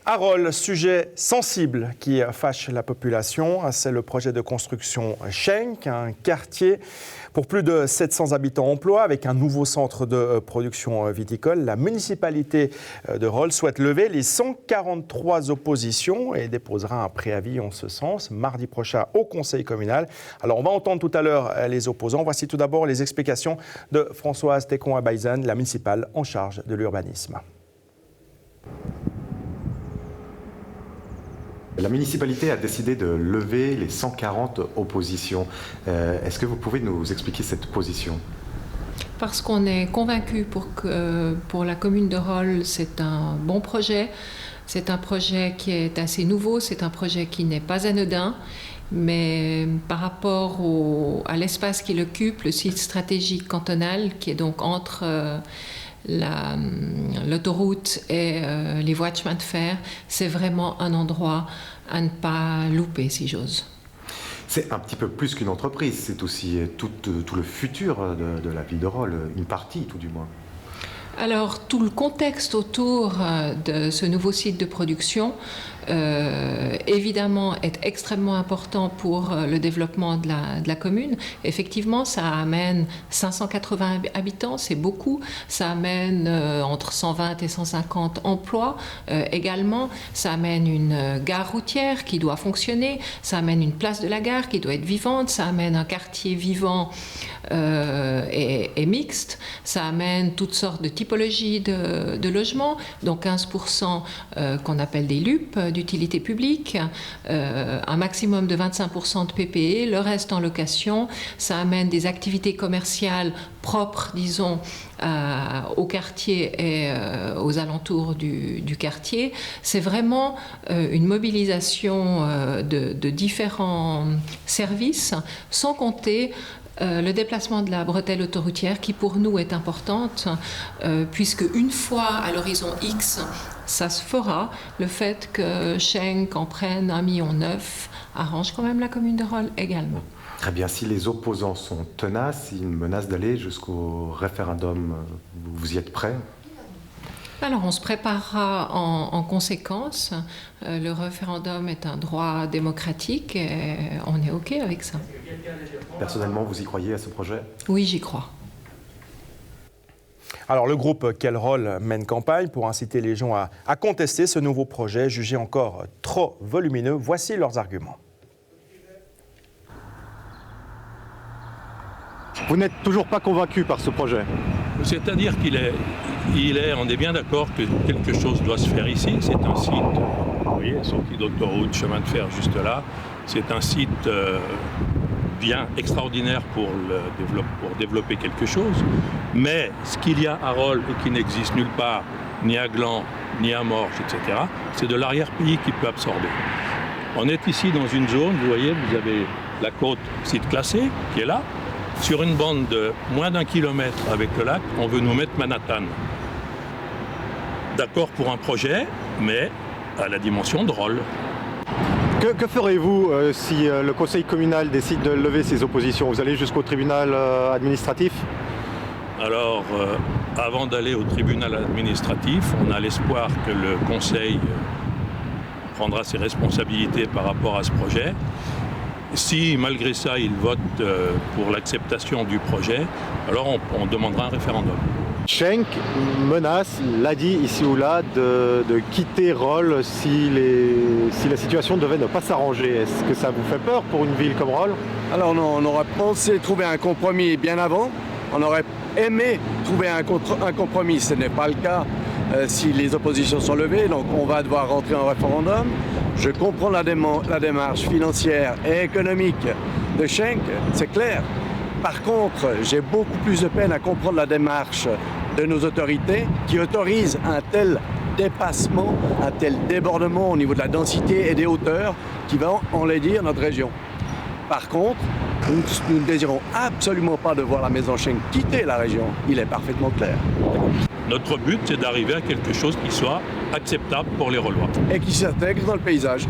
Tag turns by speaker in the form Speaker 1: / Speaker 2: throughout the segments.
Speaker 1: Arol, sujet sensible qui fâche la population, c'est le projet de construction Schenk, un quartier pour plus de 700 habitants emploi avec un nouveau centre de production viticole. La municipalité de Rolle souhaite lever les 143 oppositions et déposera un préavis en ce sens mardi prochain au conseil communal. Alors on va entendre tout à l'heure les opposants. Voici tout d'abord les explications de Françoise Técon-Abaïzan, la municipale en charge de l'urbanisme.
Speaker 2: La municipalité a décidé de lever les 140 oppositions. Est-ce que vous pouvez nous expliquer cette position ?
Speaker 3: Parce qu'on est convaincu pour la commune de Rolle, c'est un bon projet. C'est un projet qui est assez nouveau, c'est un projet qui n'est pas anodin. Mais par rapport à l'espace qu'il occupe, le site stratégique cantonal, qui est donc entre l'autoroute et les voies de chemin de fer, c'est vraiment un endroit à ne pas louper, si j'ose.
Speaker 2: C'est un petit peu plus qu'une entreprise, c'est aussi tout le futur de la ville de Rolle, une partie tout du moins.
Speaker 3: Alors, tout le contexte autour de ce nouveau site de production, évidemment, est extrêmement important pour le développement de la commune. Effectivement, ça amène 580 habitants, c'est beaucoup. Ça amène entre 120 et 150 emplois également. Ça amène une gare routière qui doit fonctionner. Ça amène une place de la gare qui doit être vivante. Ça amène un quartier vivant et mixte. Ça amène toutes sortes de typologies de logements, donc 15% qu'on appelle des LUP, d'utilité publique, un maximum de 25% de PPE, le reste en location. Ça amène des activités commerciales propres, disons, au quartier et aux alentours du quartier. C'est vraiment une mobilisation de différents services, sans compter le déplacement de la bretelle autoroutière qui pour nous est importante puisque une fois à l'horizon X, ça se fera. Le fait que Schenk en prenne 1,9 million arrange quand même la commune de Rolle également.
Speaker 2: Très bien, si les opposants sont tenaces, ils menacent d'aller jusqu'au référendum, vous y êtes prêts ?
Speaker 3: Alors, on se préparera en conséquence. Le référendum est un droit démocratique et on est OK avec ça.
Speaker 2: Personnellement, vous y croyez à ce projet ?
Speaker 3: Oui, j'y crois.
Speaker 1: Alors, le groupe Quel Rôle mène campagne pour inciter les gens à contester ce nouveau projet, jugé encore trop volumineux. Voici leurs arguments.
Speaker 4: Vous n'êtes toujours pas convaincu par ce projet ?
Speaker 5: C'est-à-dire on est bien d'accord que quelque chose doit se faire ici. C'est un site, vous voyez, sortie d'autoroute, chemin de fer juste là. C'est un site bien extraordinaire pour développer quelque chose. Mais ce qu'il y a à Rolle et qui n'existe nulle part, ni à Gland, ni à Morges, etc., c'est de l'arrière-pays qui peut absorber. On est ici dans une zone, vous voyez, vous avez la côte site classé qui est là. Sur une bande de moins d'1 kilomètre avec le lac, on veut nous mettre Manhattan. D'accord pour un projet, mais à la dimension de Rolle.
Speaker 4: Que ferez-vous si le conseil communal décide de lever ses oppositions ? Vous allez jusqu'au tribunal administratif ?
Speaker 5: Alors, avant d'aller au tribunal administratif, on a l'espoir que le conseil prendra ses responsabilités par rapport à ce projet. Si, malgré ça, il vote pour l'acceptation du projet, alors on demandera un référendum.
Speaker 4: Schenk menace, l'a dit ici ou là, de quitter Rolle si la situation devait ne pas s'arranger. Est-ce que ça vous fait peur pour une ville comme Rolle ?
Speaker 6: Alors non, on aurait pensé trouver un compromis bien avant. On aurait aimé trouver un compromis. Ce n'est pas le cas si les oppositions sont levées. Donc on va devoir rentrer en référendum. Je comprends la démarche financière et économique de Schenk, c'est clair. Par contre, j'ai beaucoup plus de peine à comprendre la démarche de nos autorités qui autorisent un tel dépassement, un tel débordement au niveau de la densité et des hauteurs qui va enlaidir notre région. Par contre, nous ne désirons absolument pas de voir la maison Schenk quitter la région. Il est parfaitement clair.
Speaker 5: Notre but, c'est d'arriver à quelque chose qui soit acceptable pour les Rollois.
Speaker 6: Et qui s'intègre dans le paysage.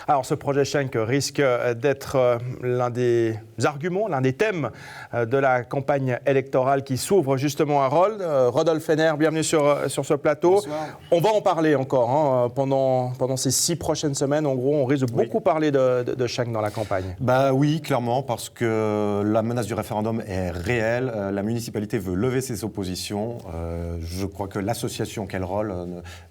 Speaker 1: Alors ce projet Schenck risque d'être l'un des arguments, l'un des thèmes de la campagne électorale qui s'ouvre justement à Rold. Rodolphe Henner, bienvenue sur ce plateau.
Speaker 7: Bonsoir.
Speaker 1: On va en parler encore pendant ces 6 prochaines semaines. En gros, on risque de beaucoup parler de Schenck dans la campagne.
Speaker 7: Bah oui, clairement, parce que la menace du référendum est réelle. La municipalité veut lever ses oppositions. Je crois que l'association Quel Rôle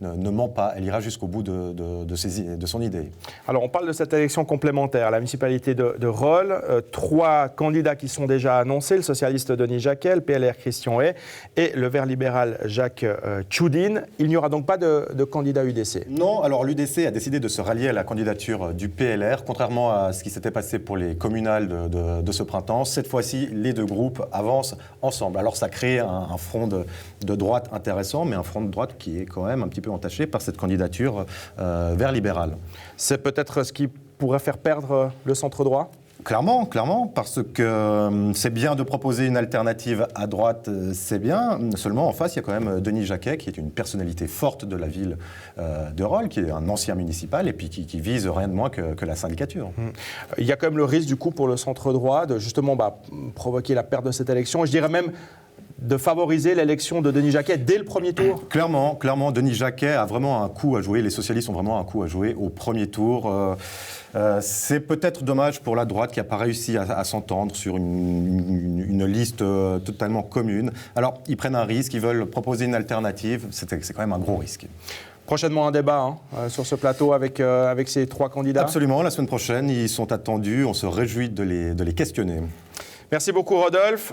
Speaker 7: ne ment pas. Elle ira jusqu'au bout de son idée.
Speaker 1: Alors, on parle de cette élection complémentaire. La municipalité de Rold, 3 candidats qui sont déjà annoncés, le socialiste Denis Jacquet, le PLR Christian Hay et le vert libéral Jacques Tchoudine. Il n'y aura donc pas de candidat UDC.
Speaker 7: Non, alors l'UDC a décidé de se rallier à la candidature du PLR, contrairement à ce qui s'était passé pour les communales de ce printemps. Cette fois-ci, les 2 groupes avancent ensemble. Alors ça crée un front de droite intéressant, mais un front de droite qui est quand même un petit peu entaché par cette candidature vert libéral.
Speaker 1: C'est peut-être ce qui pourrait faire perdre le centre droit ?
Speaker 7: Clairement, parce que c'est bien de proposer une alternative à droite, c'est bien. Seulement, en face, il y a quand même Denis Jacquet, qui est une personnalité forte de la ville de Rold, qui est un ancien municipal et puis qui vise rien de moins que la syndicature.
Speaker 1: Il y a quand même le risque, du coup, pour le centre droit de justement provoquer la perte de cette élection. Et je dirais même de favoriser l'élection de Denis Jacquet dès le premier tour.
Speaker 7: Clairement, Denis Jacquet a vraiment un coup à jouer. Les socialistes ont vraiment un coup à jouer au premier tour. C'est peut-être dommage pour la droite qui n'a pas réussi à s'entendre sur une liste totalement commune. Alors, ils prennent un risque, ils veulent proposer une alternative. C'est quand même un gros risque.
Speaker 1: Prochainement un débat sur ce plateau avec ces 3 candidats.
Speaker 7: Absolument, la semaine prochaine, ils sont attendus. On se réjouit de les questionner.
Speaker 1: Merci beaucoup Rodolphe.